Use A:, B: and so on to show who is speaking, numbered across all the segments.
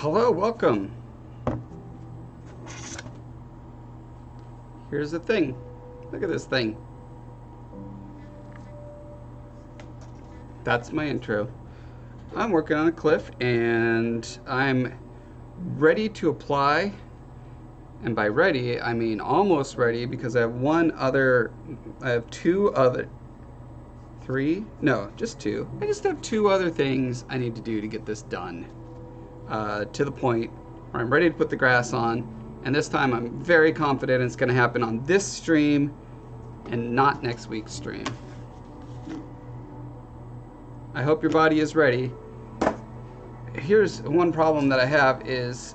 A: Hello, welcome. Here's the thing. Look at this thing. That's my intro. I'm working on a cliff and I'm ready to apply. And by ready, I mean almost ready because I have just two. I just have two other things I need to do to get this done. To the point where I'm ready to put the grass on, and this time I'm very confident it's going to happen on this stream and not next week's stream. I hope your body is ready. Here's one problem that I have is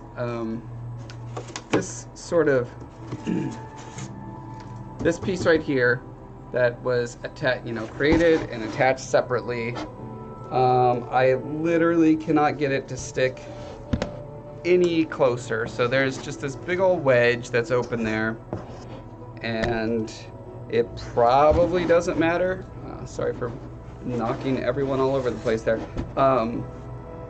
A: this sort of this piece right here that was created and attached separately. I literally cannot get it to stick any closer, so there's just this big old wedge that's open there, and it probably doesn't matter. Sorry for knocking everyone all over the place there.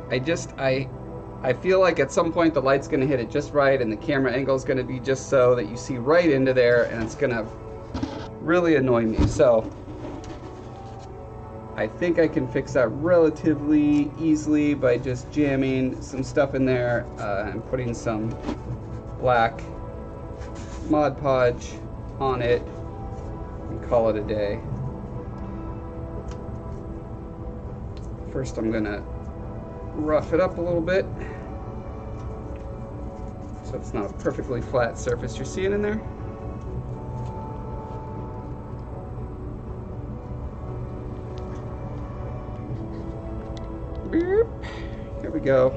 A: I feel like at some point the light's going to hit it just right, and the camera angle is going to be just so that you see right into there, and it's going to really annoy me. So I think I can fix that relatively easily by just jamming some stuff in there and putting some black Mod Podge on it and call it a day. First I'm gonna rough it up a little bit so it's not a perfectly flat surface you're seeing in there. Here we go.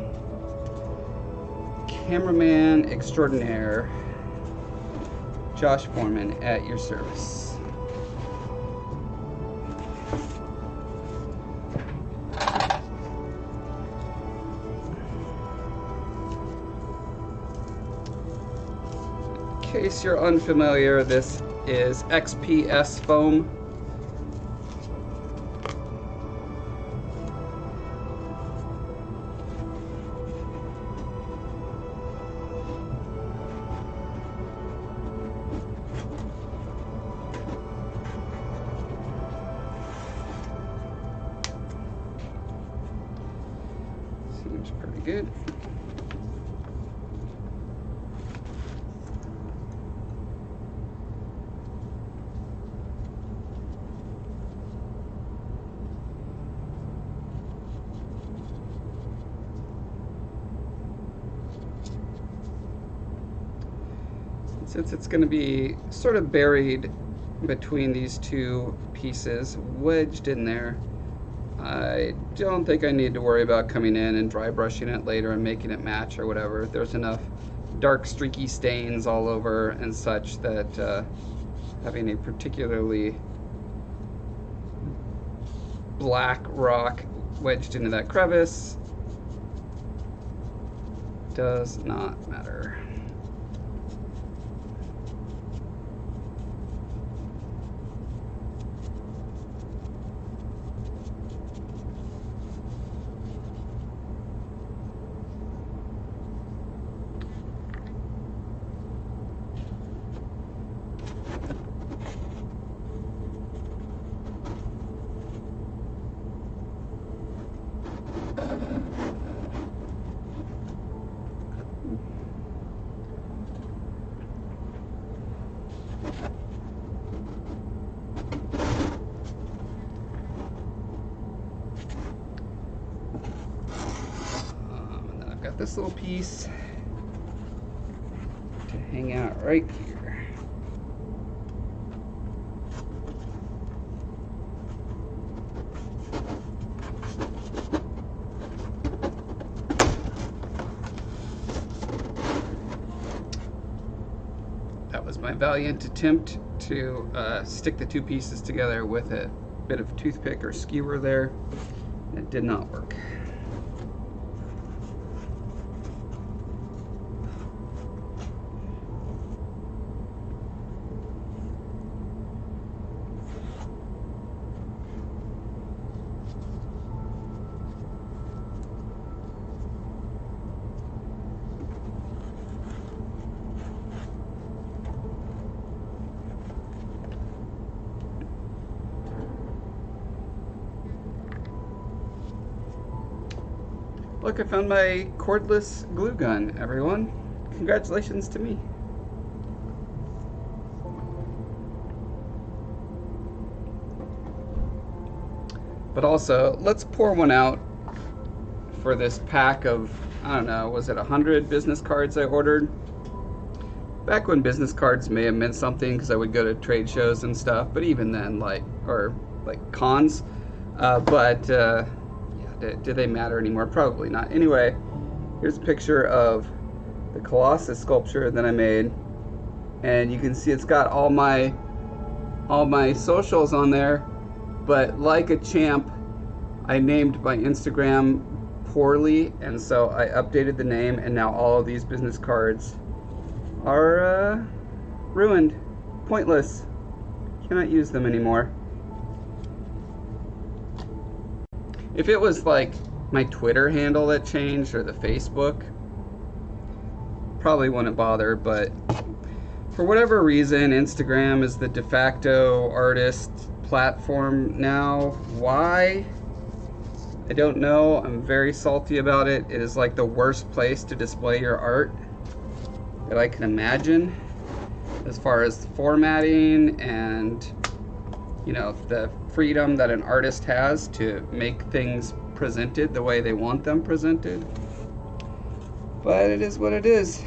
A: Cameraman extraordinaire, Josh Foreman at your service. In case you're unfamiliar, this is XPS foam. Seems pretty good. Since it's going to be sort of buried between these two pieces, wedged in there, I don't think I need to worry about coming in and dry brushing it later and making it match or whatever. There's enough dark streaky stains all over and such that having a particularly black rock wedged into that crevice does not matter. And then I've got this little piece to hang out right here. That was my valiant attempt to stick the two pieces together with a bit of toothpick or skewer there. It did not work. Look, I found my cordless glue gun, everyone. Congratulations to me. But also, let's pour one out for this pack of, I don't know, was it 100 business cards I ordered? Back when business cards may have meant something because I would go to trade shows and stuff, but even then, like cons. Yeah, do they matter anymore? Probably not. Anyway, here's a picture of the Colossus sculpture that I made, and you can see it's got all my socials on there. But like a champ, I named my Instagram poorly, and so I updated the name, and now all of these business cards are ruined, pointless. Cannot use them anymore. If it was like my Twitter handle that changed or the Facebook, probably wouldn't bother, but for whatever reason, Instagram is the de facto artist platform now. Why? I don't know. I'm very salty about it. It is like the worst place to display your art that I can imagine, as far as formatting and, you know, the freedom that an artist has to make things presented the way they want them presented. But it is what it is.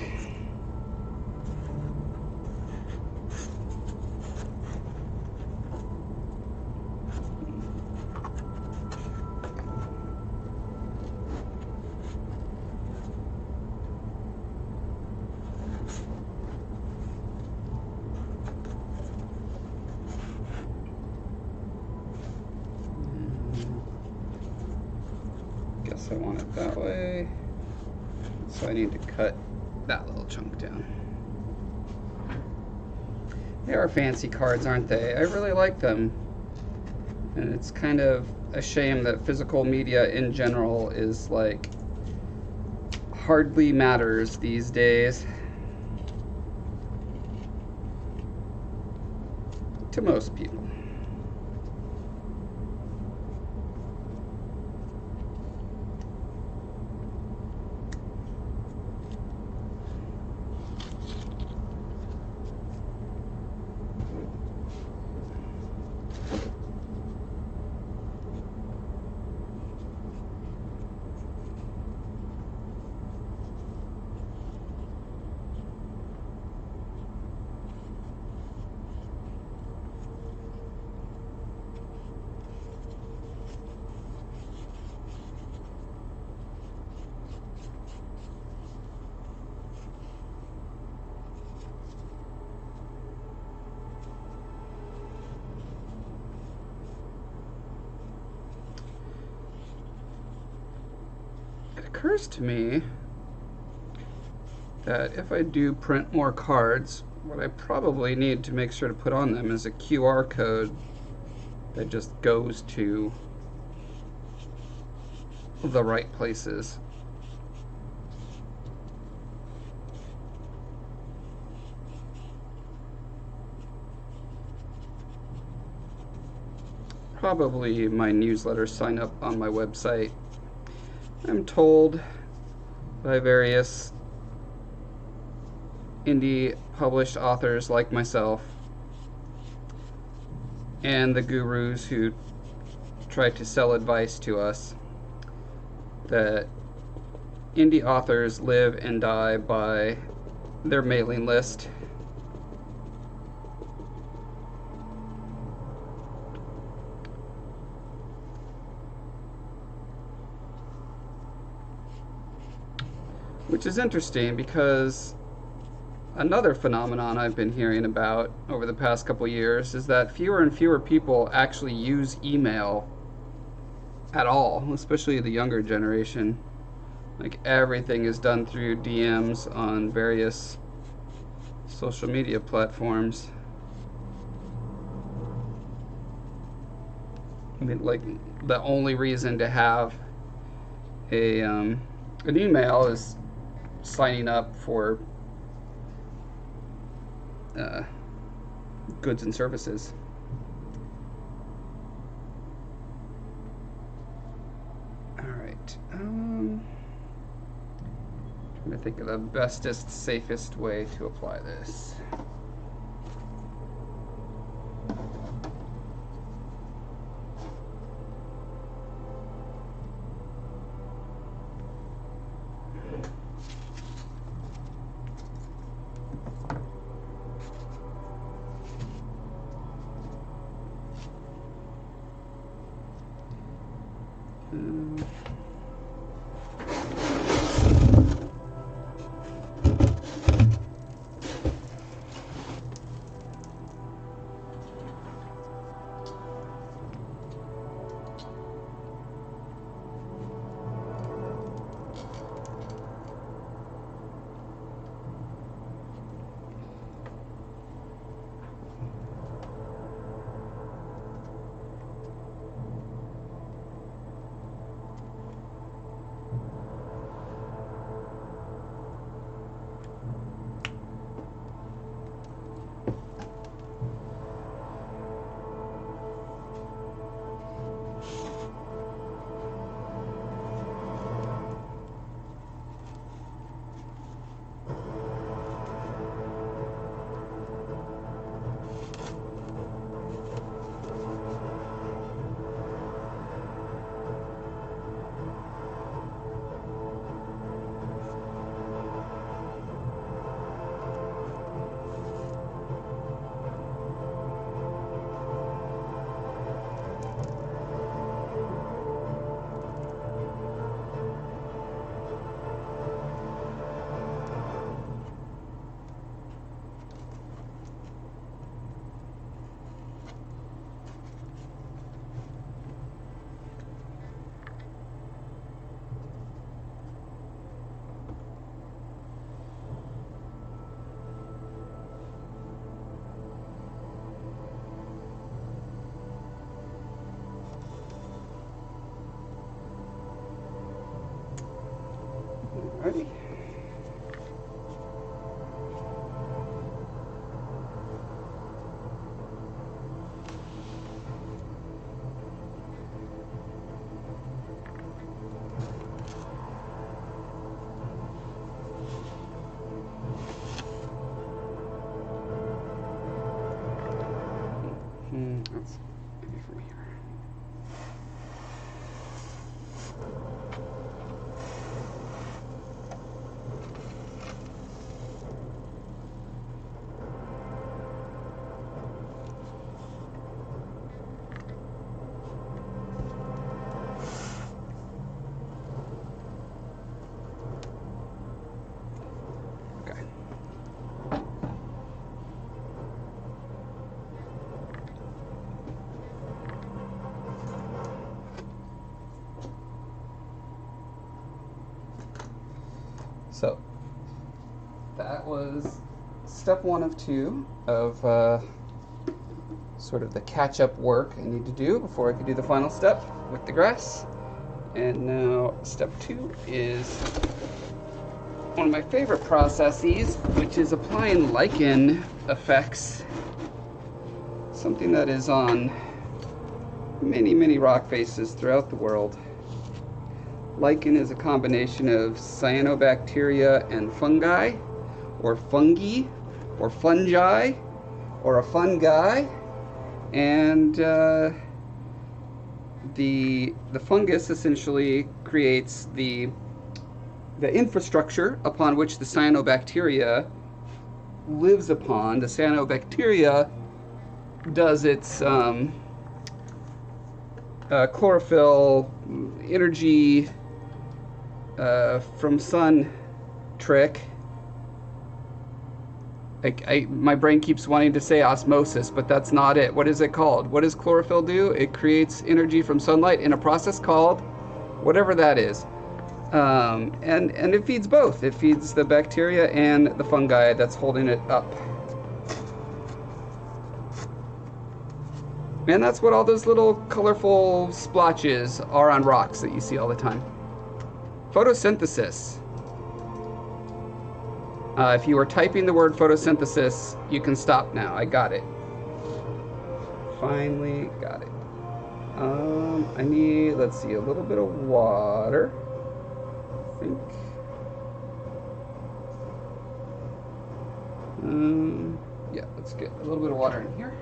A: Guess I want it that way. So I need to cut that little chunk down. They are fancy cards, aren't they? I really like them. And it's kind of a shame that physical media in general is like hardly matters these days. To most people. It occurs to me that if I do print more cards, what I probably need to make sure to put on them is a QR code that just goes to the right places. Probably my newsletter sign up on my website. I'm told by various indie published authors like myself and the gurus who try to sell advice to us that indie authors live and die by their mailing list. Which is interesting because another phenomenon I've been hearing about over the past couple years is that fewer and fewer people actually use email at all, especially the younger generation. Like everything is done through DMs on various social media platforms. I mean, like the only reason to have an email is signing up for goods and services. All right. I think of the bestest, safest way to apply this. Alrighty. That's maybe from here. So that was step 1 of 2 of sort of the catch-up work I need to do before I can do the final step with the grass. And now step 2 is one of my favorite processes, which is applying lichen effects, something that is on many rock faces throughout the world. Lichen is a combination of cyanobacteria and fungi, or fungi, or fungi, or a fun guy, and the fungus essentially creates the infrastructure upon which the cyanobacteria lives upon. The cyanobacteria does its chlorophyll, energy from sun trick. My brain keeps wanting to say osmosis, but that's not it. What is it called? What does chlorophyll do? It creates energy from sunlight in a process called whatever that is. And it feeds both. It feeds the bacteria and the fungi that's holding it up. And that's what all those little colorful splotches are on rocks that you see all the time. Photosynthesis. If you were typing the word photosynthesis, you can stop now. I got it. Finally got it. I need, let's see, a little bit of water. I think. Let's get a little bit of water in here.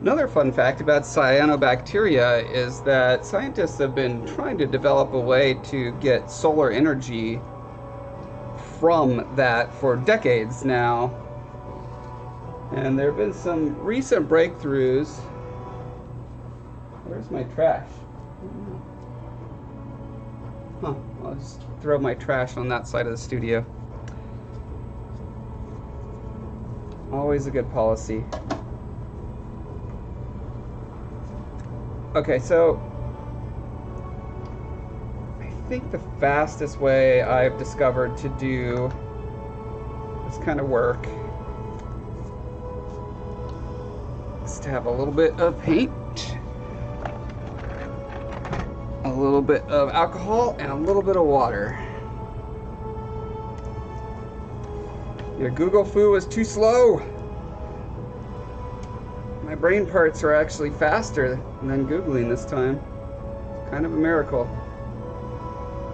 A: Another fun fact about cyanobacteria is that scientists have been trying to develop a way to get solar energy from that for decades now. And there have been some recent breakthroughs. Where's my trash? Huh, I'll just throw my trash on that side of the studio. Always a good policy. Okay, so I think the fastest way I've discovered to do this kind of work is to have a little bit of paint, a little bit of alcohol, and a little bit of water. Your Google foo was too slow. My brain parts are actually faster than Googling this time. Kind of a miracle.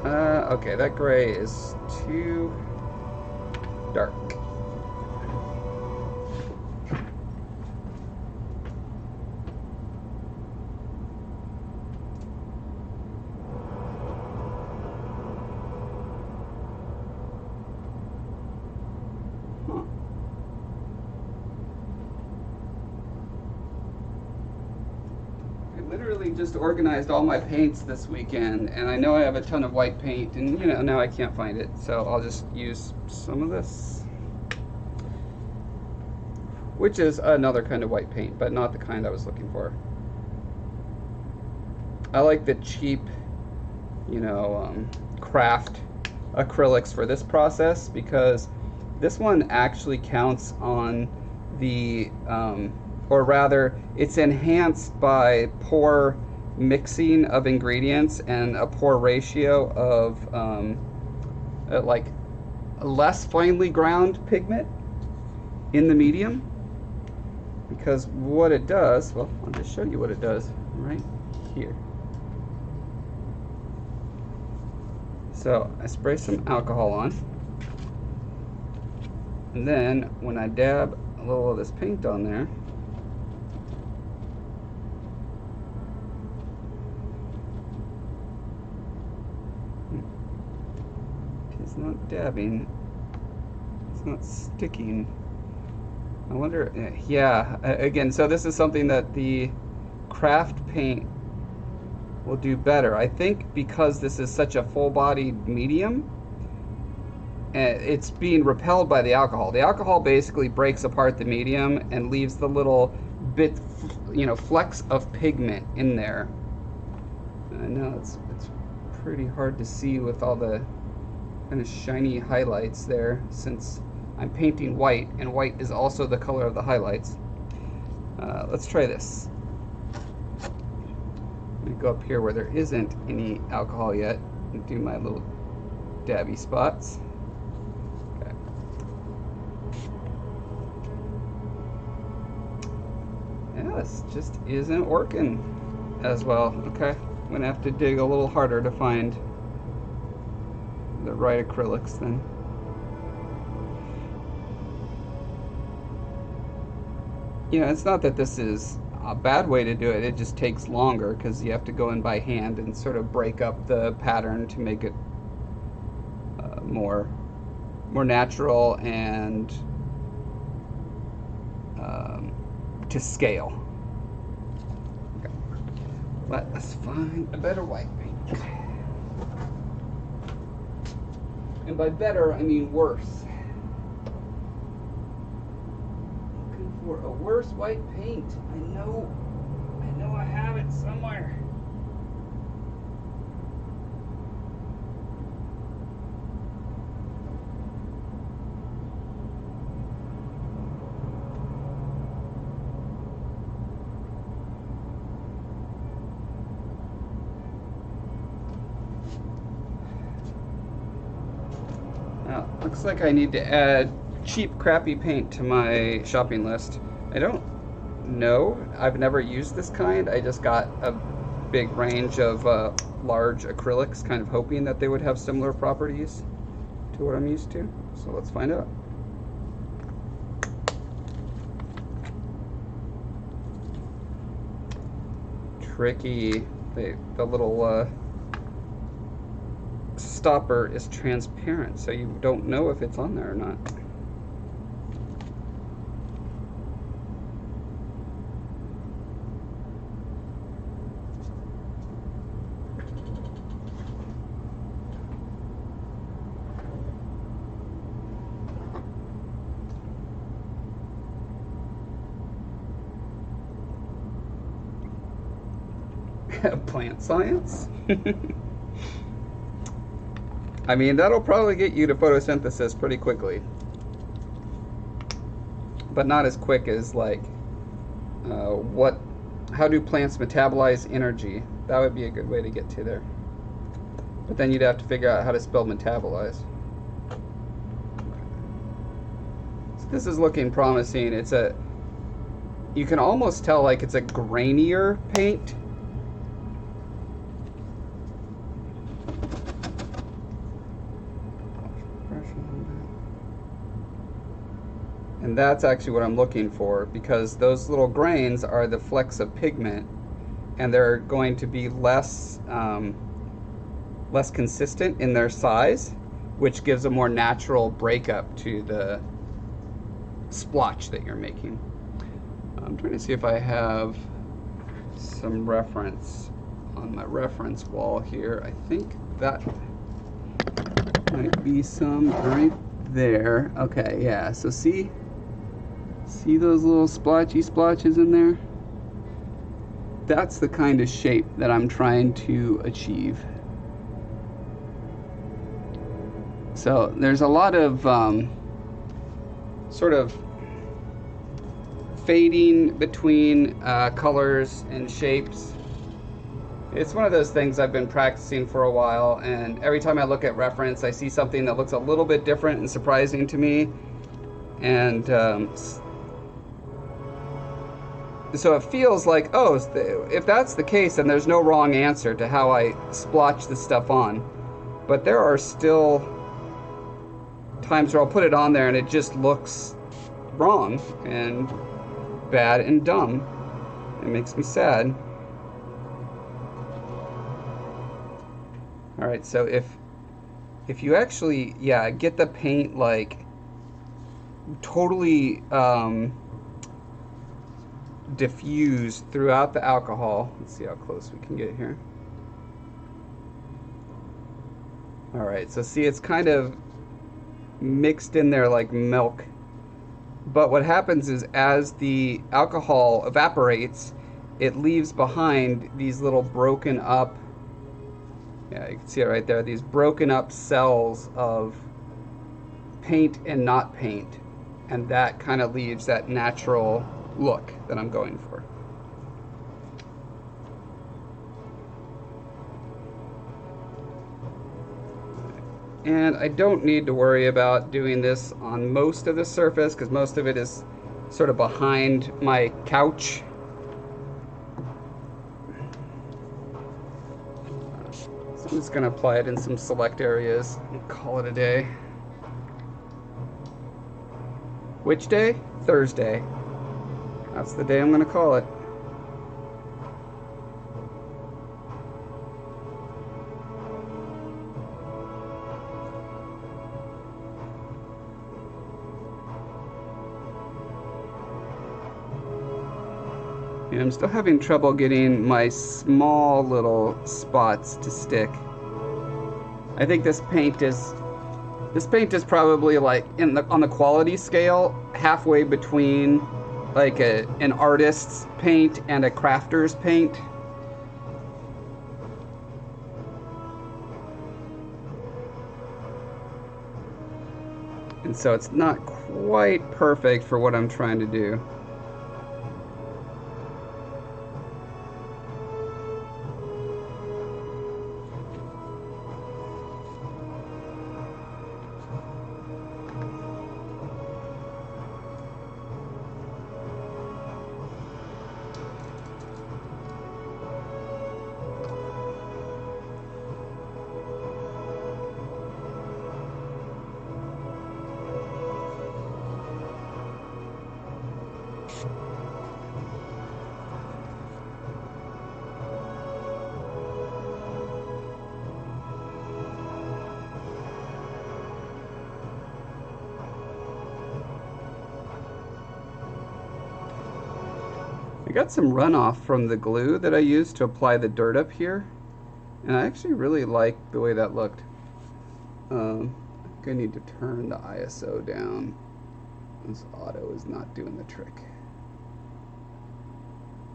A: Okay, that gray is too dark. Literally just organized all my paints this weekend, and I know I have a ton of white paint, and you know, now I can't find it, so I'll just use some of this, which is another kind of white paint, but not the kind I was looking for. I like the cheap, you know, craft acrylics for this process, because this one actually counts on the or rather, it's enhanced by poor mixing of ingredients and a poor ratio of like less finely ground pigment in the medium. Because what it does, well, I'll just show you what it does right here. So I spray some alcohol on, and then when I dab a little of this paint on there, it's not dabbing, it's not sticking. I wonder, yeah, again, so this is something that the craft paint will do better. I think because this is such a full-bodied medium, it's being repelled by the alcohol. The alcohol basically breaks apart the medium and leaves the little bit, you know, flecks of pigment in there. I know it's pretty hard to see with all the kind of shiny highlights there, since I'm painting white, and white is also the color of the highlights. Let's try this. I'm going to go up here where there isn't any alcohol yet and do my little dabby spots. Okay. Yeah, this just isn't working as well. Okay, I'm going to have to dig a little harder to find the right acrylics then. You know, it's not that this is a bad way to do it, it just takes longer because you have to go in by hand and sort of break up the pattern to make it more natural and to scale. Okay. Let's find a better white paint. And by better, I mean worse. For a worse white paint. I know I have it somewhere. Looks like I need to add cheap, crappy paint to my shopping list. I don't know. I've never used this kind. I just got a big range of large acrylics, kind of hoping that they would have similar properties to what I'm used to. So let's find out. Tricky. The little stopper is transparent, so you don't know if it's on there or not. Plant science? I mean, that'll probably get you to photosynthesis pretty quickly. But not as quick as like, how do plants metabolize energy? That would be a good way to get to there. But then you'd have to figure out how to spell metabolize. So this is looking promising. You can almost tell like it's a grainier paint. And that's actually what I'm looking for, because those little grains are the flecks of pigment, and they're going to be less consistent in their size, which gives a more natural breakup to the splotch that you're making. I'm trying to see if I have some reference on my reference wall here. I think that might be some right there. Okay, yeah, so see those little splotches in there? That's the kind of shape that I'm trying to achieve. So there's a lot of sort of fading between colors and shapes. It's one of those things I've been practicing for a while, and every time I look at reference, I see something that looks a little bit different and surprising to me. And so it feels like, oh, if that's the case, then there's no wrong answer to how I splotch this stuff on. But there are still times where I'll put it on there and it just looks wrong and bad and dumb. It makes me sad. All right, so if you actually, yeah, get the paint like totally diffused throughout the alcohol. Let's see how close we can get here. All right, so see, it's kind of mixed in there like milk. But what happens is, as the alcohol evaporates, it leaves behind these little broken up, yeah, you can see it right there, these broken up cells of paint and not paint. And that kind of leaves that natural look that I'm going for. And I don't need to worry about doing this on most of the surface, because most of it is sort of behind my couch. So I'm just going to apply it in some select areas and call it a day. Which day? Thursday. That's the day I'm going to call it. And I'm still having trouble getting my small little spots to stick. I think this paint is probably like on the quality scale halfway between like an artist's paint and a crafter's paint. And so it's not quite perfect for what I'm trying to do. I got some runoff from the glue that I used to apply the dirt up here, and I actually really like the way that looked. I think I need to turn the ISO down. This auto is not doing the trick.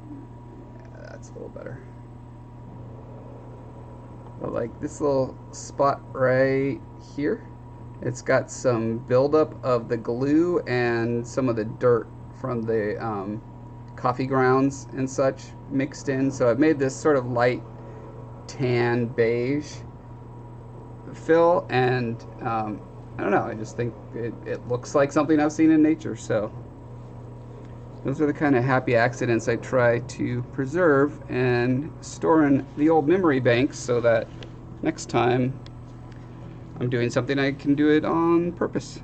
A: Yeah, that's a little better. But like this little spot right here, it's got some buildup of the glue and some of the dirt from the coffee grounds and such mixed in. So I've made this sort of light tan beige fill, and I don't know, I just think it looks like something I've seen in nature. So those are the kind of happy accidents I try to preserve and store in the old memory banks, so that next time I'm doing something I can do it on purpose.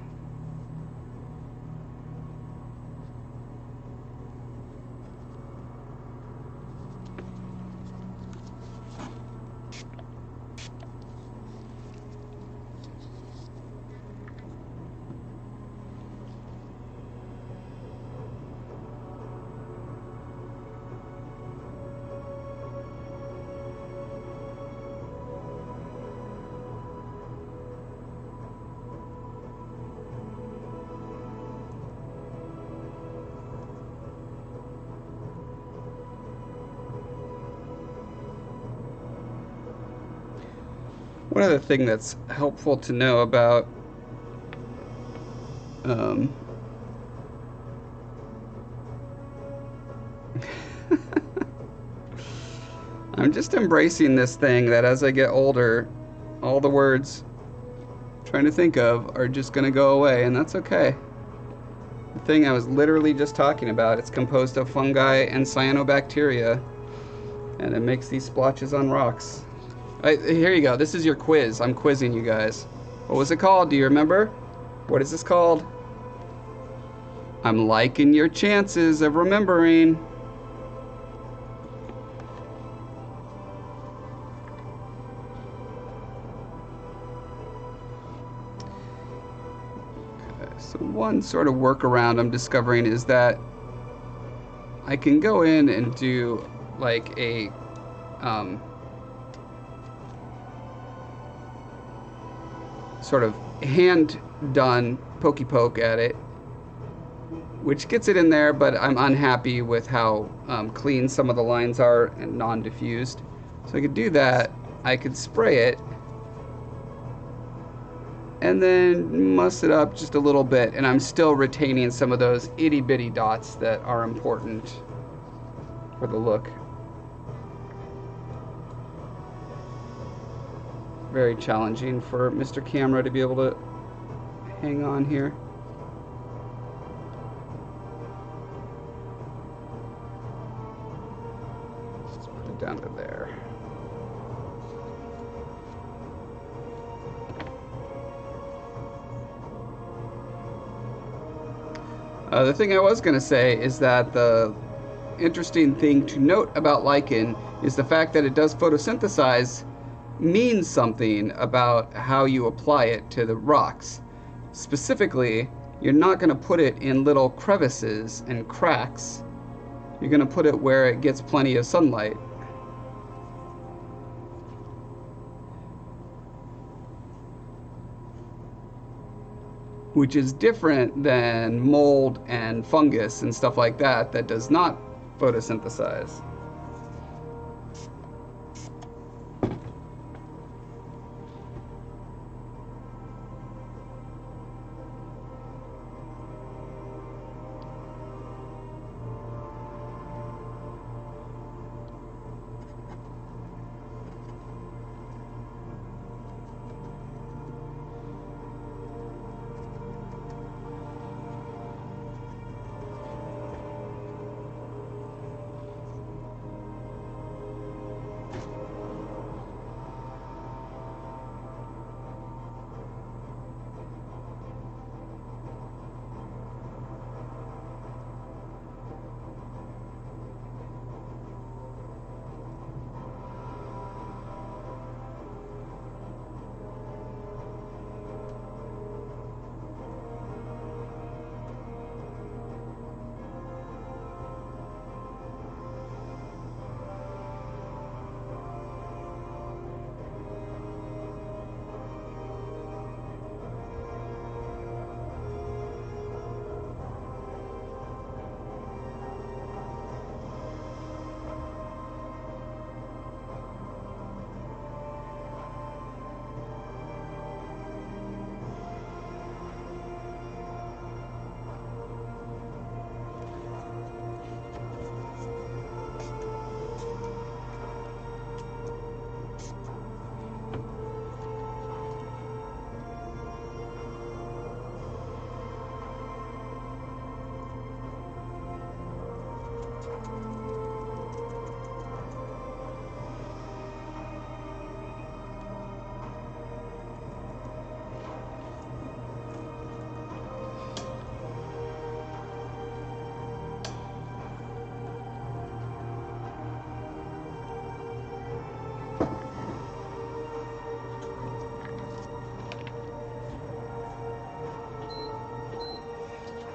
A: One other thing that's helpful to know about I'm just embracing this thing that as I get older, all the words I'm trying to think of are just going to go away, and that's okay. The thing I was literally just talking about, it's composed of fungi and cyanobacteria, and it makes these splotches on rocks. Here you go. This is your quiz. I'm quizzing you guys. What was it called? Do you remember? What is this called? I'm liking your chances of remembering. Okay, so one sort of workaround I'm discovering is that I can go in and do like a sort of hand done pokey poke at it, which gets it in there, but I'm unhappy with how clean some of the lines are and non-diffused. So I could do that. I could spray it and then muss it up just a little bit, and I'm still retaining some of those itty bitty dots that are important for the look. Very challenging for Mr. Camera to be able to hang on here. Let's put it down to there. The thing I was going to say is that the interesting thing to note about lichen is the fact that it does photosynthesize means something about how you apply it to the rocks. Specifically, you're not going to put it in little crevices and cracks. You're going to put it where it gets plenty of sunlight. Which is different than mold and fungus and stuff like that that does not photosynthesize.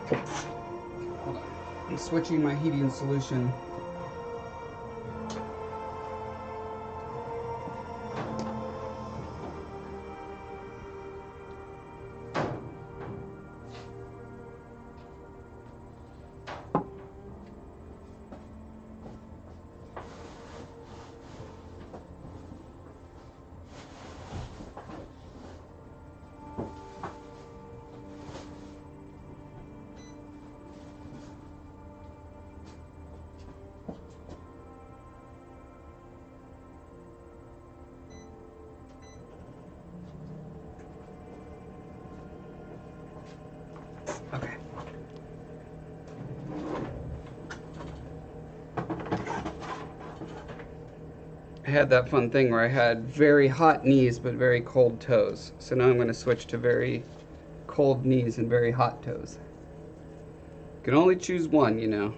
A: Hold on. I'm switching my heating solution. Okay. I had that fun thing where I had very hot knees but very cold toes. So now I'm going to switch to very cold knees and very hot toes. You can only choose one, you know.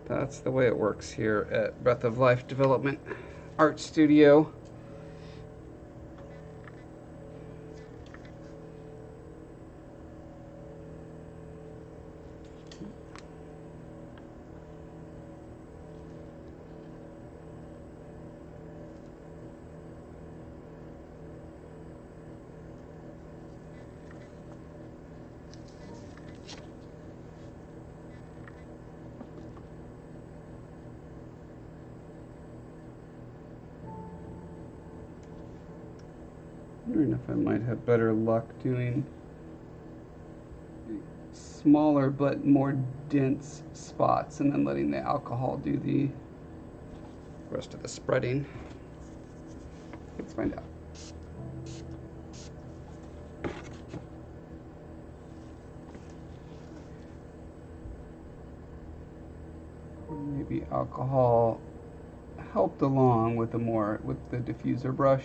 A: That's the way it works here at Breath of Life Development Art Studio. Wondering if I might have better luck doing smaller but more dense spots and then letting the alcohol do the rest of the spreading. Let's find out. Maybe alcohol helped along with the diffuser brush.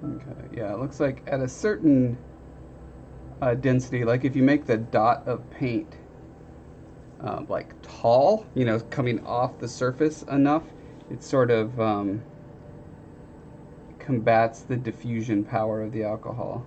A: Okay, yeah, it looks like at a certain density, like if you make the dot of paint like tall, you know, coming off the surface enough, it sort of combats the diffusion power of the alcohol.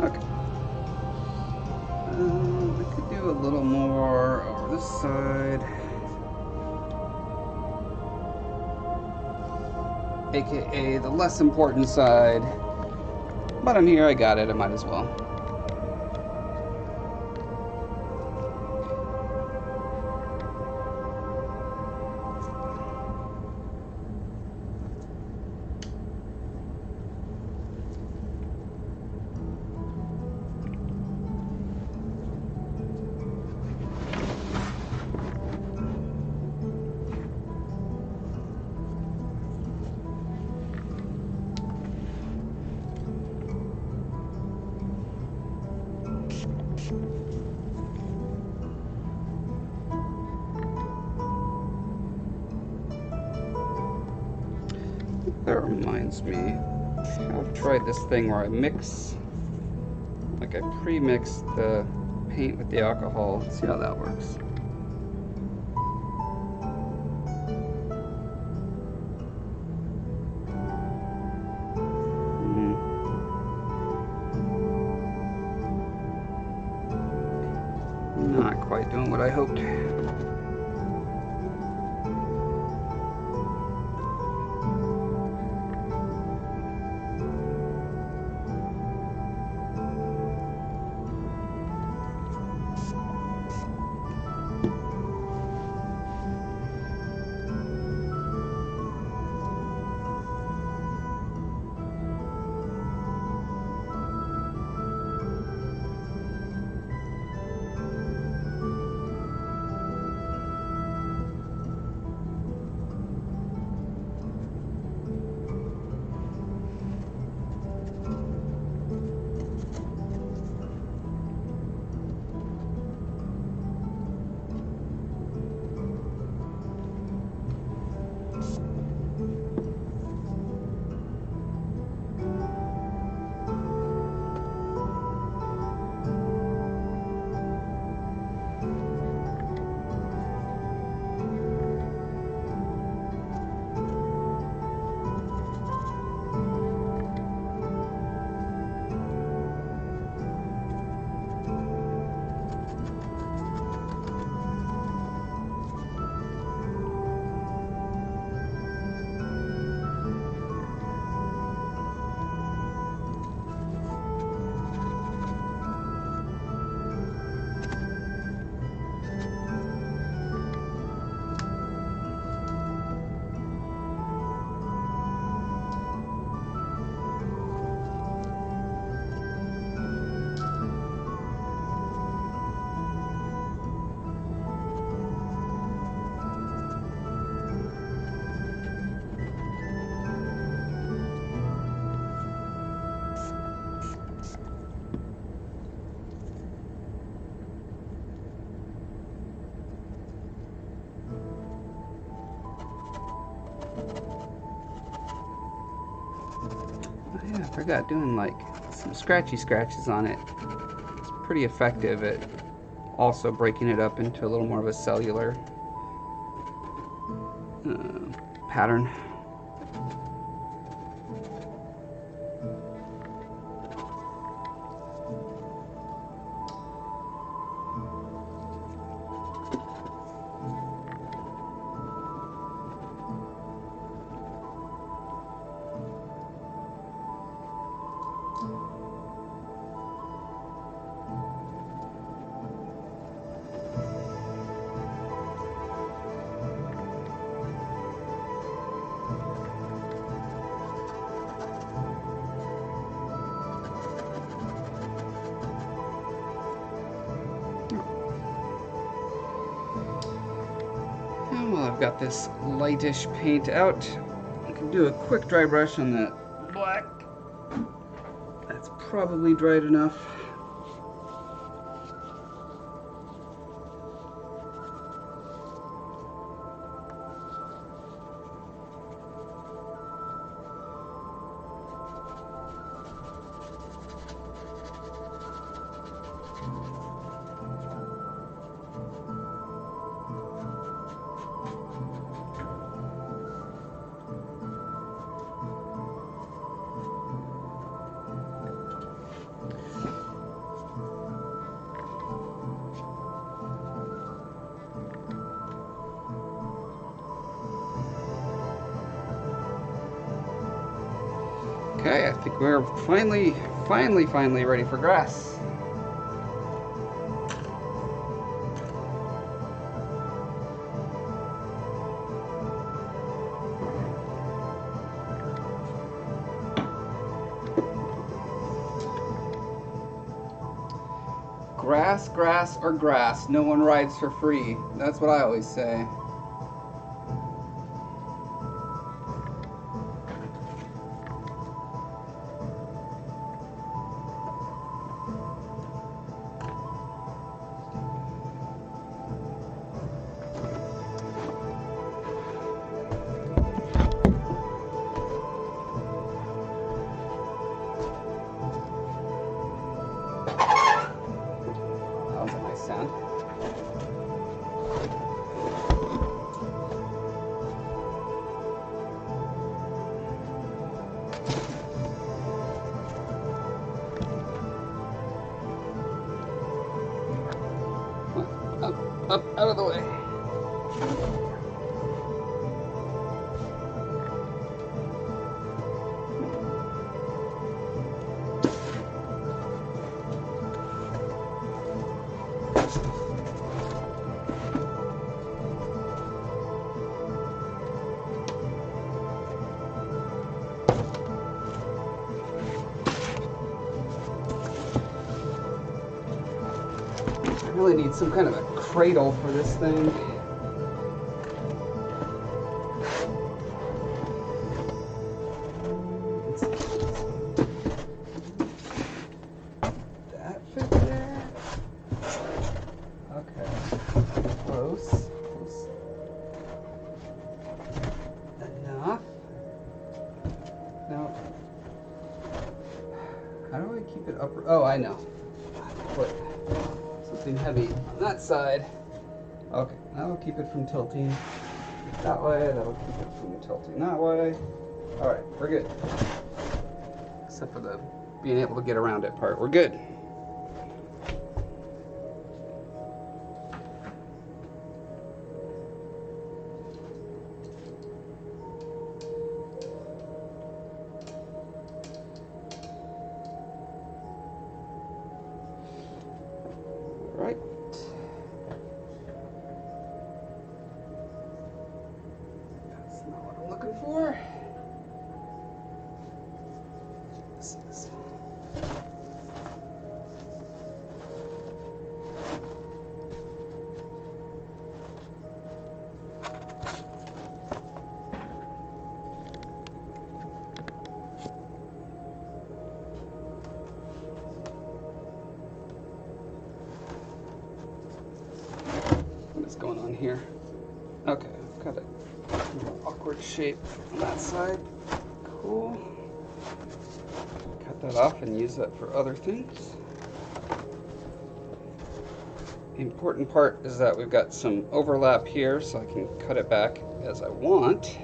A: Okay. I could do a little more over this side. AKA the less important side. But I'm here, I got it, I might as well. That reminds me, I've tried this thing where I mix, like I pre-mix the paint with the alcohol. Let's see how that works. Not quite doing what I hoped. Yeah, I forgot doing like some scratches on it. It's pretty effective at also breaking it up into a little more of a cellular pattern. And while I've got this lightish paint out, I can do a quick dry brush on that black. That's probably dried enough. Okay, I think we're finally ready for grass. Grass, grass, or grass. No one rides for free. That's what I always say. That was a nice sound. Up, out of the way. I really need some kind of a cradle for this thing. That fit there? Okay. Close. Close. Enough. Now, how do I keep it up? Oh, I know. Put something heavy on that side. Okay, that'll keep it from tilting that way. That'll keep it from tilting that way. All right, we're good. Except for the being able to get around it part. We're good. Right. That's not what I'm looking for. This is. What is going on here? Okay, I've got a little awkward shape on that side. Cool. Cut that off and use that for other things. The important part is that we've got some overlap here, so I can cut it back as I want.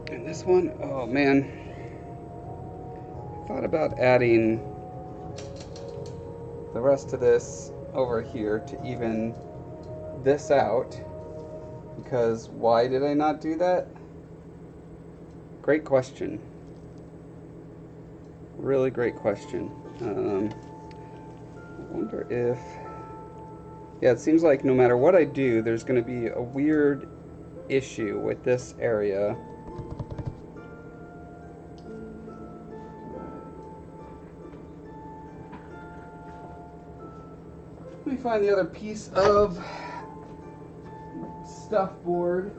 A: And this one, oh man, I thought about adding the rest of this over here to even this out, because why did I not do that? Great question. Really great question. I wonder if, yeah, it seems like no matter what I do, there's going to be a weird issue with this area. Let me find the other piece of stuff board.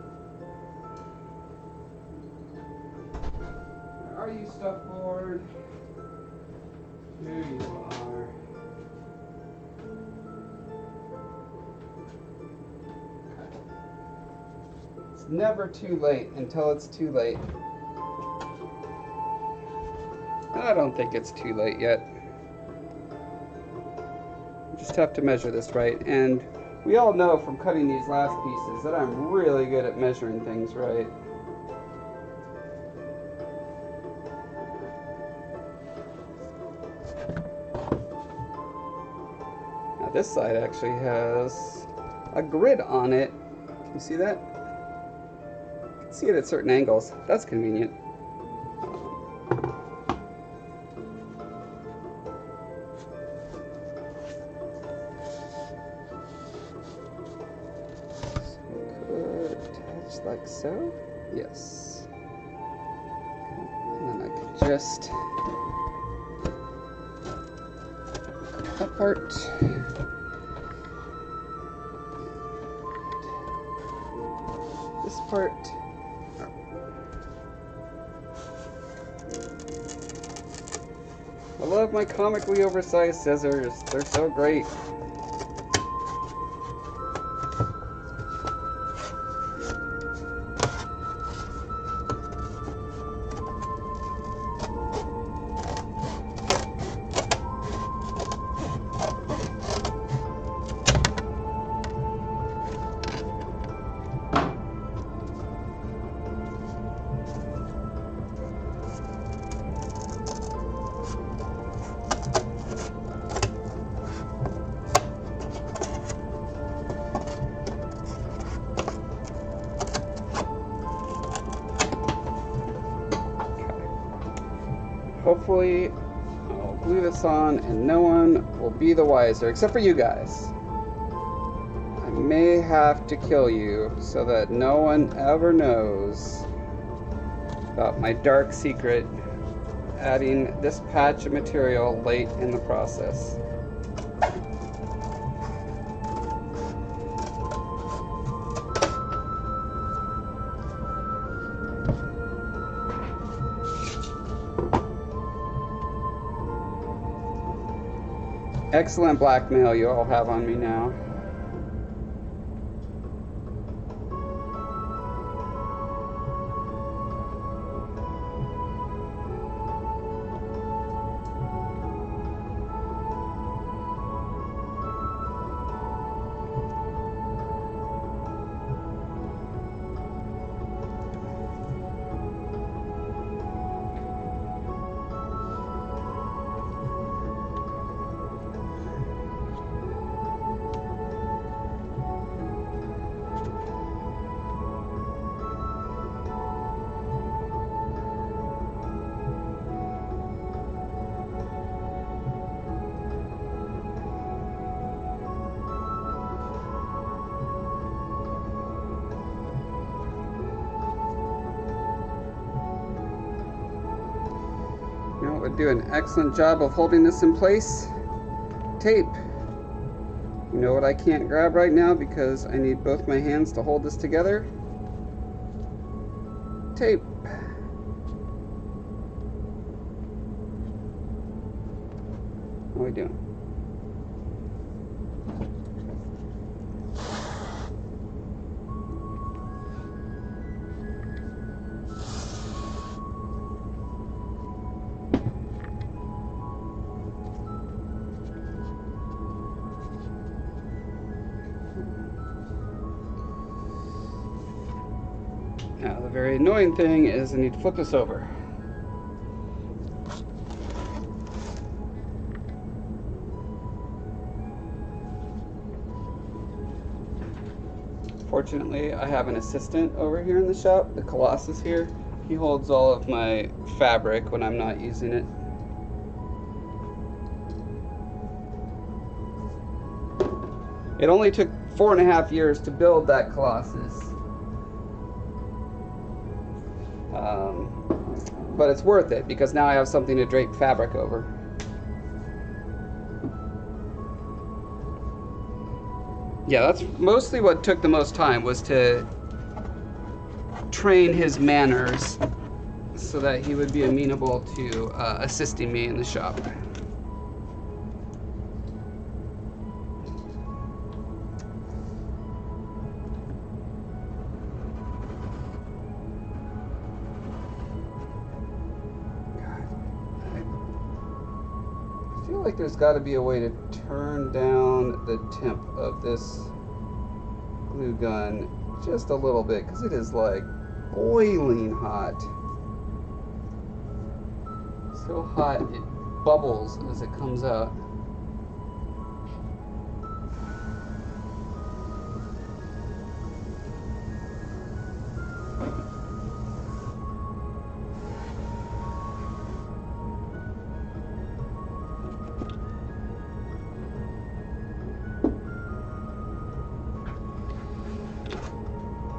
A: Where are you, stuff board? There you are. Okay. It's never too late until it's too late. I don't think it's too late yet. Just have to measure this right, and we all know from cutting these last pieces that I'm really good at measuring things right. Now this side actually has a grid on it. Can you see that? You can see it at certain angles. That's convenient. Like so, yes. And then I could just cut that part. This part. I love my comically oversized scissors. They're so great. Hopefully, I'll glue this on and no one will be the wiser, except for you guys. I may have to kill you so that no one ever knows about my dark secret, adding this patch of material late in the process. Excellent blackmail you all have on me now. You know what would do an excellent job of holding this in place? Tape. You know what I can't grab right now because I need both my hands to hold this together? Tape. What are we doing? Now, the very annoying thing is I need to flip this over. Fortunately, I have an assistant over here in the shop, the Colossus here. He holds all of my fabric when I'm not using it. It only took 4.5 years to build that Colossus. But it's worth it because now I have something to drape fabric over. Yeah, that's mostly what took the most time, was to train his manners so that he would be amenable to assisting me in the shop. feel like there's got to be a way to turn down the temp of this glue gun just a little bit, because it is like boiling hot. So hot it bubbles as it comes out.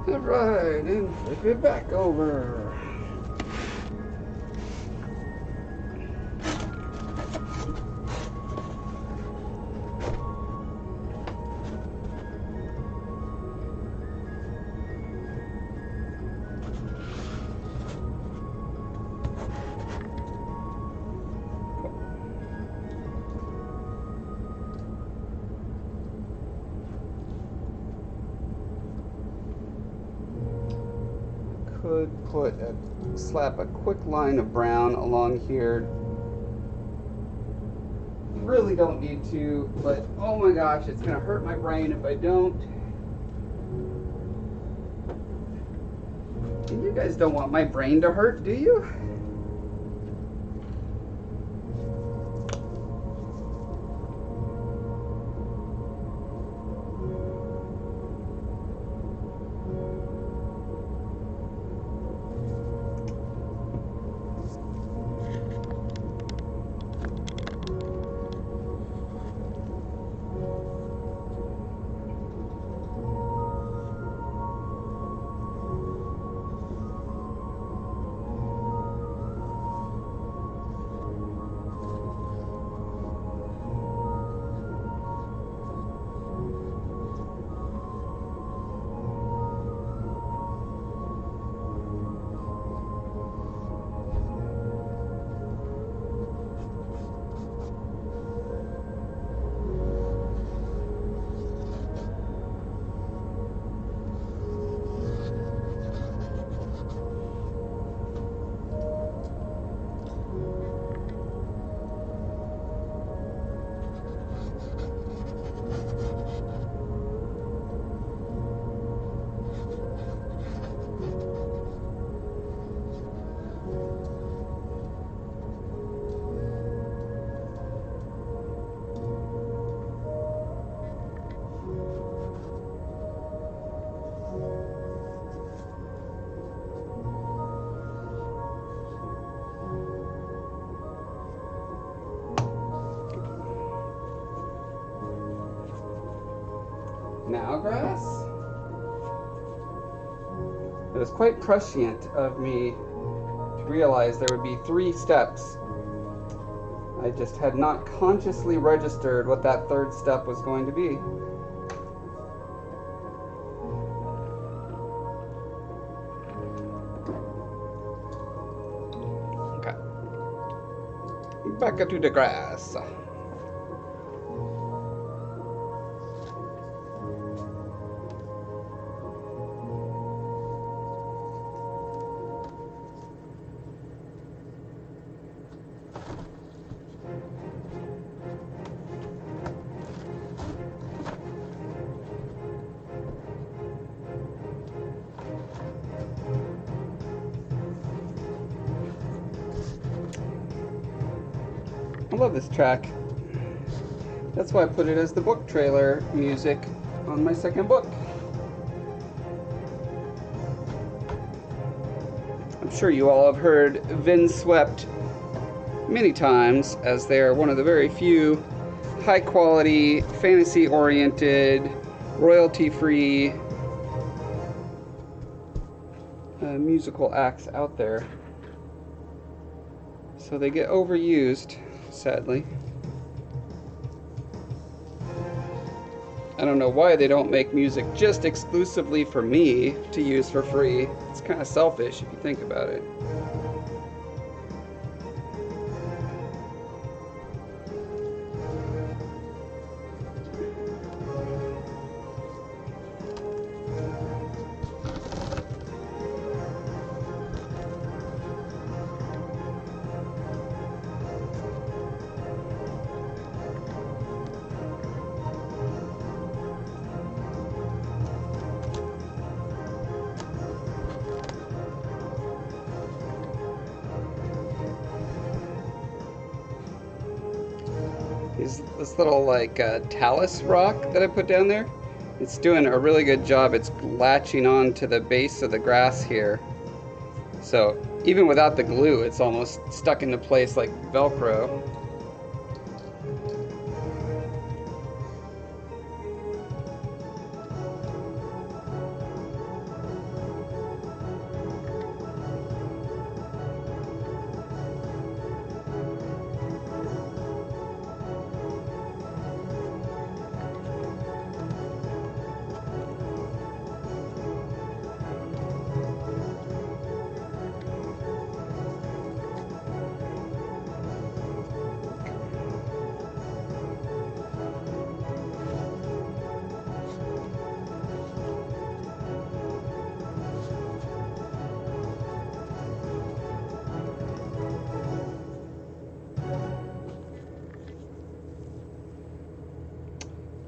A: Alright, and flip it back over. Could slap a quick line of brown along here. Really don't need to, but oh my gosh, it's gonna hurt my brain if I don't. And you guys don't want my brain to hurt, do you? Now grass? It was quite prescient of me to realize there would be 3 steps. I just had not consciously registered what that 3rd step was going to be. Okay. Back to the grass. I love this track. That's why I put it as the book trailer music on my 2nd book. I'm sure you all have heard Windswept many times, as they are one of the very few high quality, fantasy oriented, royalty free musical acts out there. So they get overused, sadly. I don't know why they don't make music just exclusively for me to use for free. It's kind of selfish if you think about it. This little like talus rock that I put down there. It's doing a really good job. It's latching on to the base of the grass here. So even without the glue, it's almost stuck into place like Velcro.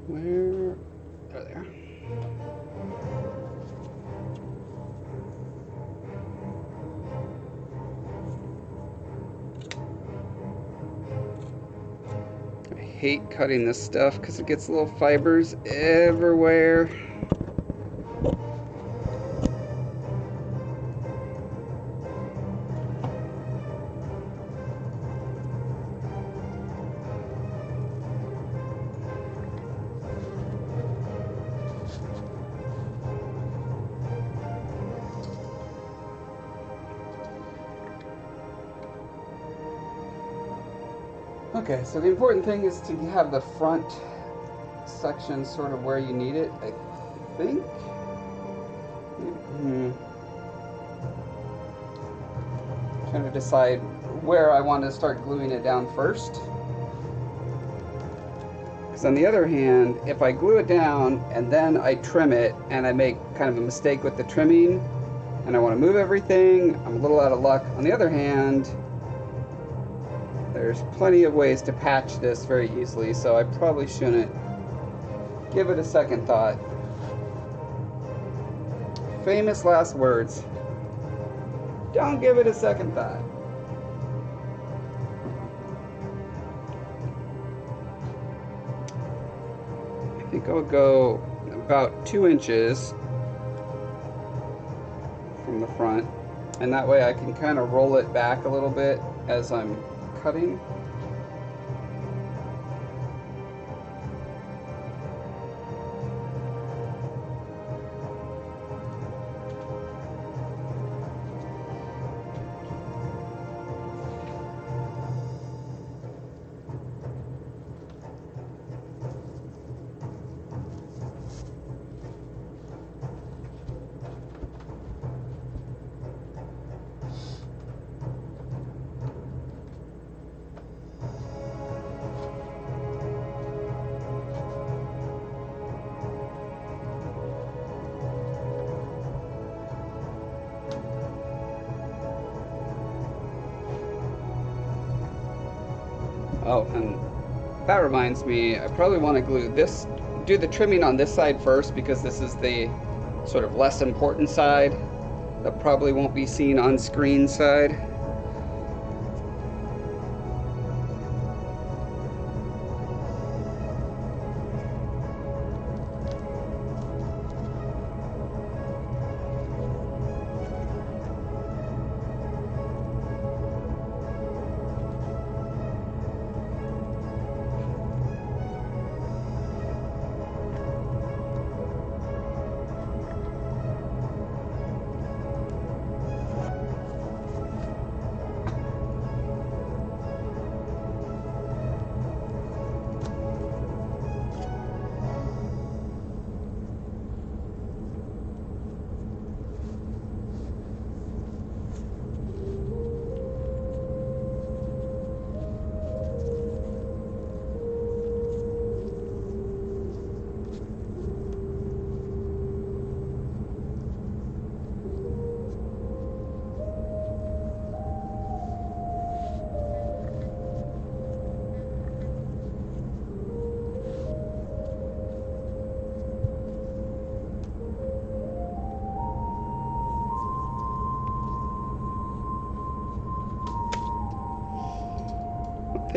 A: Where? Oh, there. I hate cutting this stuff because it gets little fibers everywhere. Okay, so the important thing is to have the front section sort of where you need it, I think. Trying to decide where I want to start gluing it down first. Because on the other hand, if I glue it down and then I trim it and I make kind of a mistake with the trimming and I want to move everything, I'm a little out of luck. On the other hand, there's plenty of ways to patch this very easily, so I probably shouldn't give it a second thought. Famous last words. Don't give it a second thought. I think I'll go about 2 inches from the front, and that way I can kind of roll it back a little bit as I'm cutting. Oh, and that reminds me, I probably want to glue this, do the trimming on this side first because this is the sort of less important side that probably won't be seen on screen side.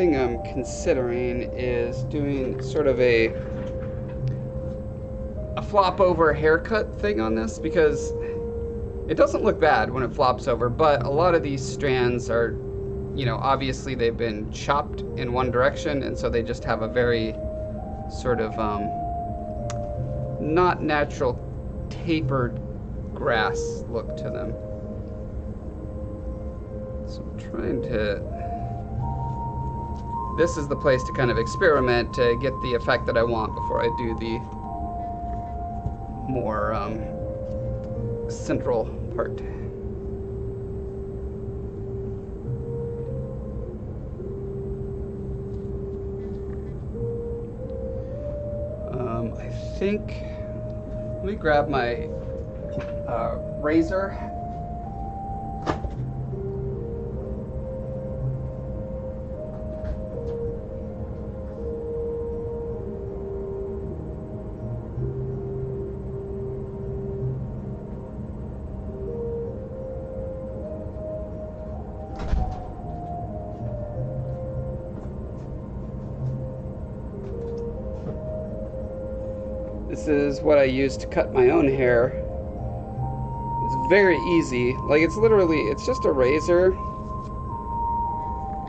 A: thing I'm considering is doing sort of a flop over haircut thing on this, because it doesn't look bad when it flops over, but a lot of these strands are, you know, obviously they've been chopped in one direction, and so they just have a very sort of not natural tapered grass look to them. So I'm trying to, this is the place to kind of experiment to get the effect that I want before I do the more central part. I think, let me grab my razor. This is what I use to cut my own hair. It's very easy. Like, it's literally, it's just a razor.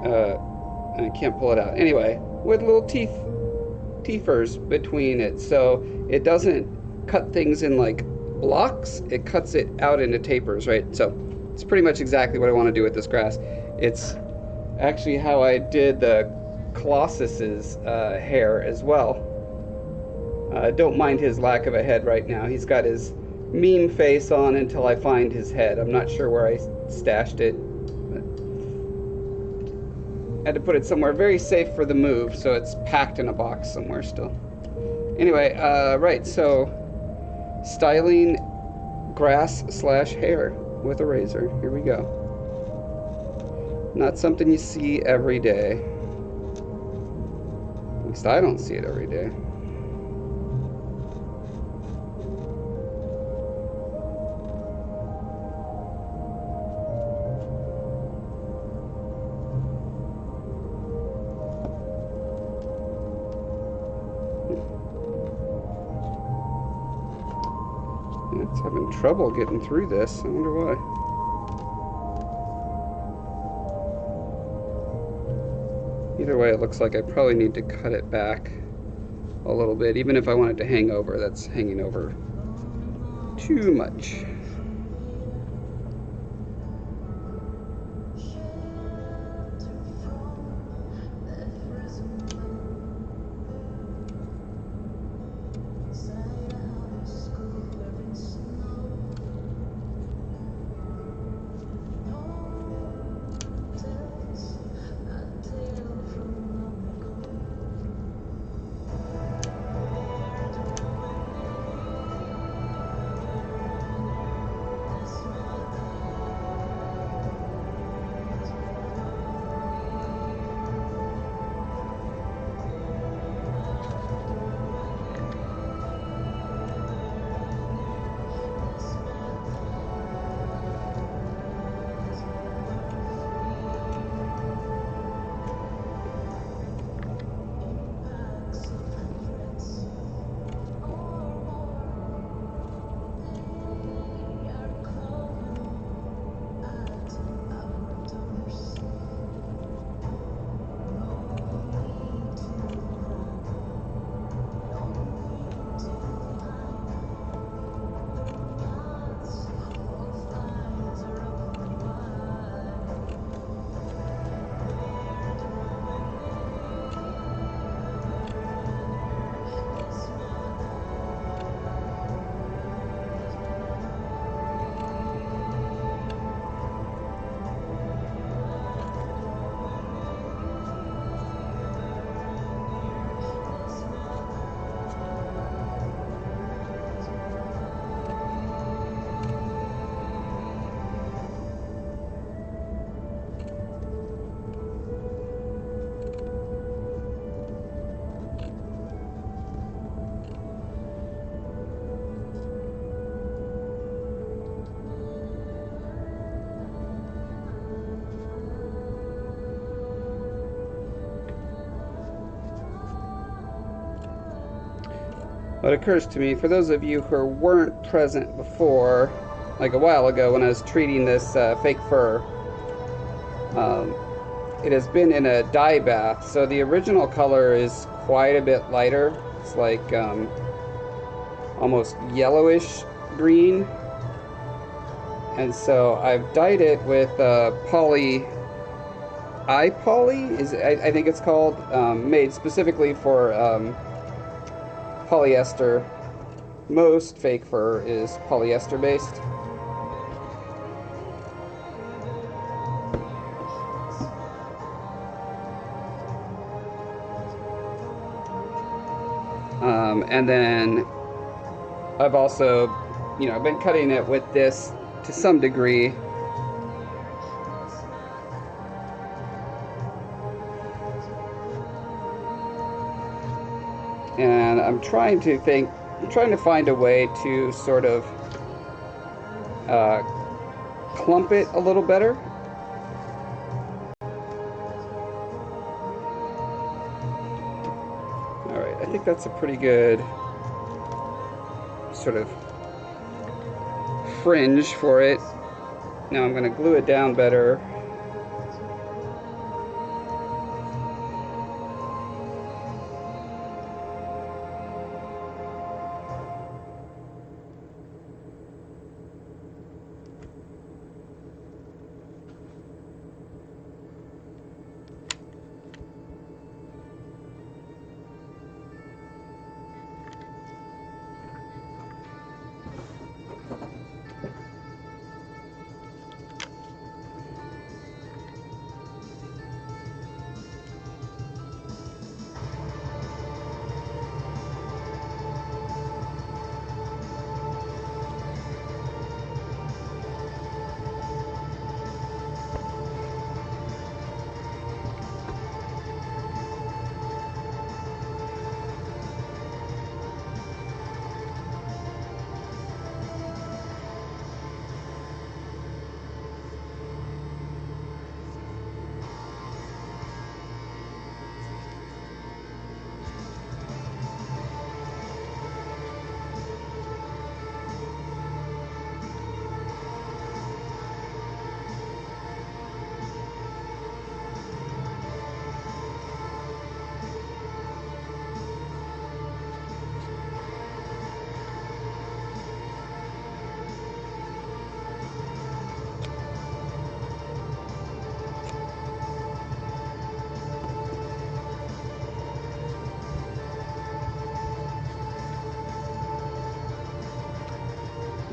A: I can't pull it out. Anyway, with little teethers between it, so it doesn't cut things in like blocks. It cuts it out into tapers, right? So it's pretty much exactly what I want to do with this grass. It's actually how I did the Colossus's hair as well. Don't mind his lack of a head right now. He's got his meme face on until I find his head. I'm not sure where I stashed it. I had to put it somewhere very safe for the move, so it's packed in a box somewhere still. Anyway, right, so styling grass / hair with a razor. Here we go. Not something you see every day. At least I don't see it every day. It's having trouble getting through this. I wonder why. Either way, it looks like I probably need to cut it back a little bit. Even if I want it to hang over, that's hanging over too much. What occurs to me, for those of you who weren't present before, like a while ago when I was treating this fake fur, it has been in a dye bath, so the original color is quite a bit lighter. It's like almost yellowish green. And so I've dyed it with poly, I think it's called, made specifically for polyester. Most fake fur is polyester based. And then I've also, I've been cutting it with this to some degree. And I'm trying to find a way to sort of clump it a little better. Alright, I think that's a pretty good sort of fringe for it. Now I'm going to glue it down better.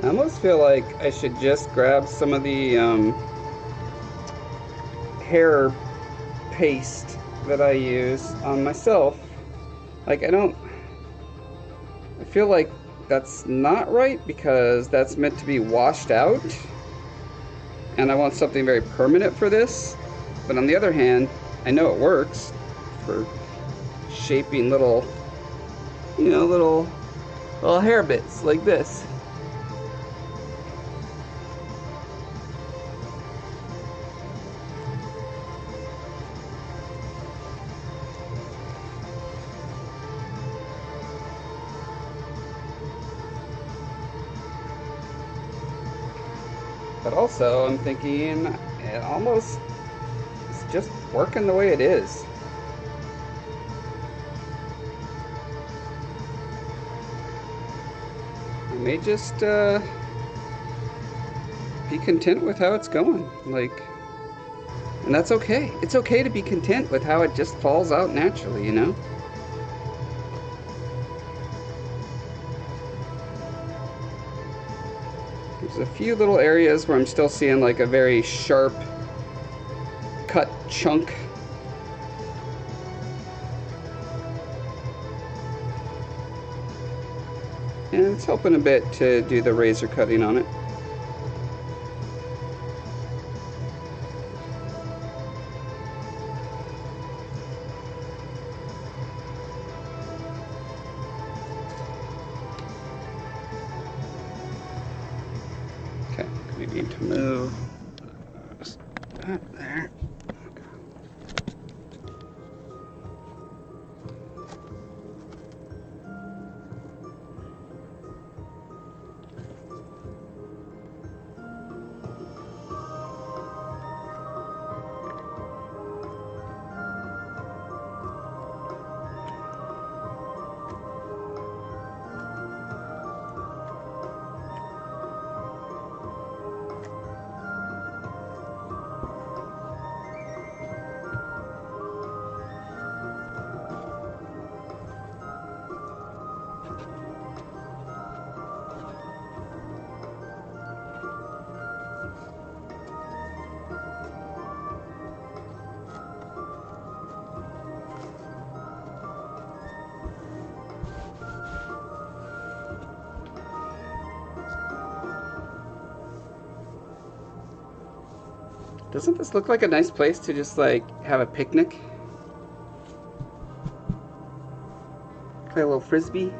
A: I almost feel like I should just grab some of the hair paste that I use on myself. Like, I feel like that's not right because that's meant to be washed out. And I want something very permanent for this. But on the other hand, I know it works for shaping little, little hair bits like this. But also, I'm thinking it almost is just working the way it is. I may just be content with how it's going. And that's okay. It's okay to be content with how it just falls out naturally, you know? There's a few little areas where I'm still seeing like a very sharp cut chunk. And it's helping a bit to do the razor cutting on it. Okay, we need to move that there. Doesn't this look like a nice place to just like have a picnic? Play a little frisbee?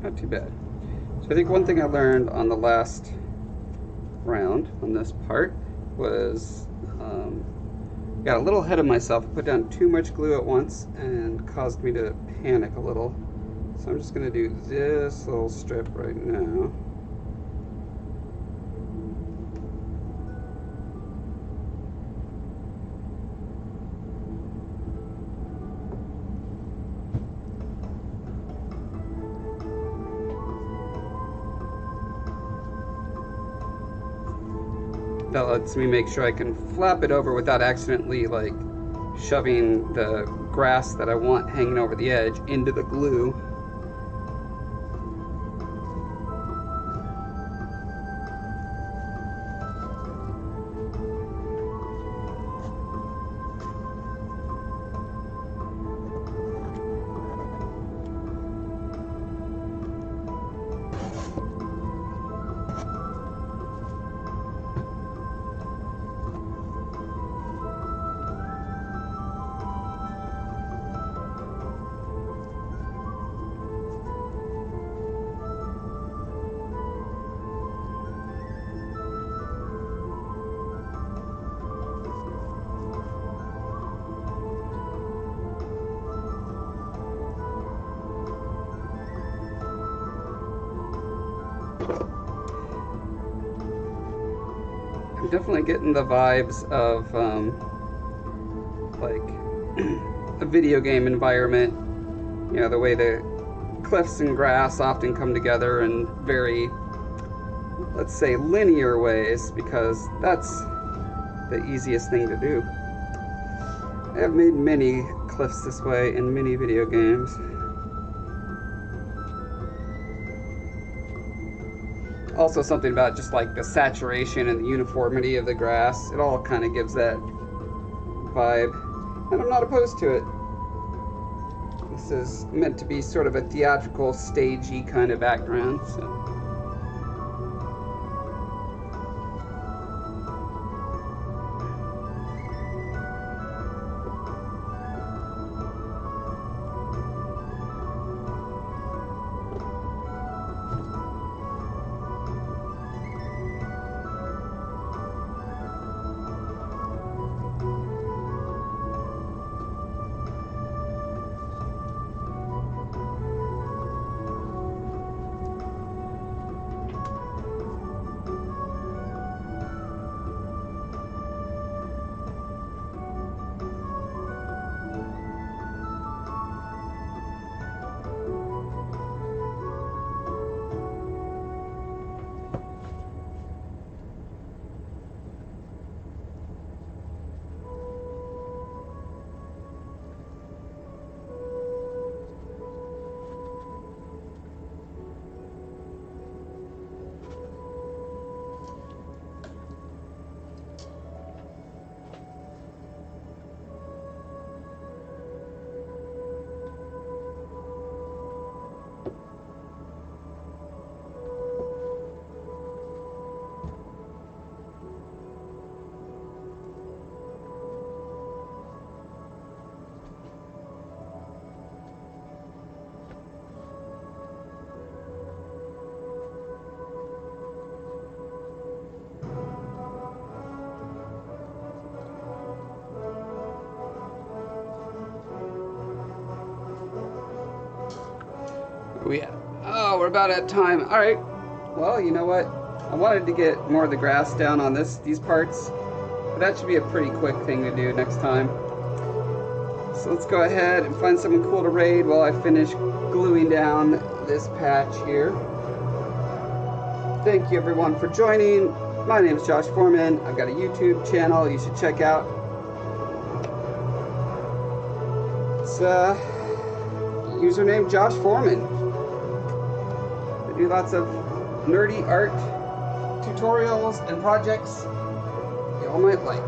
A: Not too bad. So I think one thing I learned on the last round on this part was got a little ahead of myself, put down too much glue at once and caused me to panic a little. So I'm just going to do this little strip right now. that lets me make sure I can flap it over without accidentally like shoving the grass that I want hanging over the edge into the glue. I'm definitely getting the vibes of like a video game environment. You know, the way the cliffs and grass often come together in very, let's say, linear ways, because that's the easiest thing to do. I have made many cliffs this way in many video games. Also something about just like the saturation and the uniformity of the grass. It all kind of gives that vibe. And I'm not opposed to it. This is meant to be sort of a theatrical, stagey kind of background. So. Oh, we're about at time. All right. Well, you know what? I wanted to get more of the grass down on these parts, but that should be a pretty quick thing to do next time. So let's go ahead and find something cool to raid while I finish gluing down this patch here. Thank you everyone for joining. My name is Josh Foreman. I've got a YouTube channel you should check out. It's username Josh Foreman. I do lots of nerdy art tutorials and projects you all might like.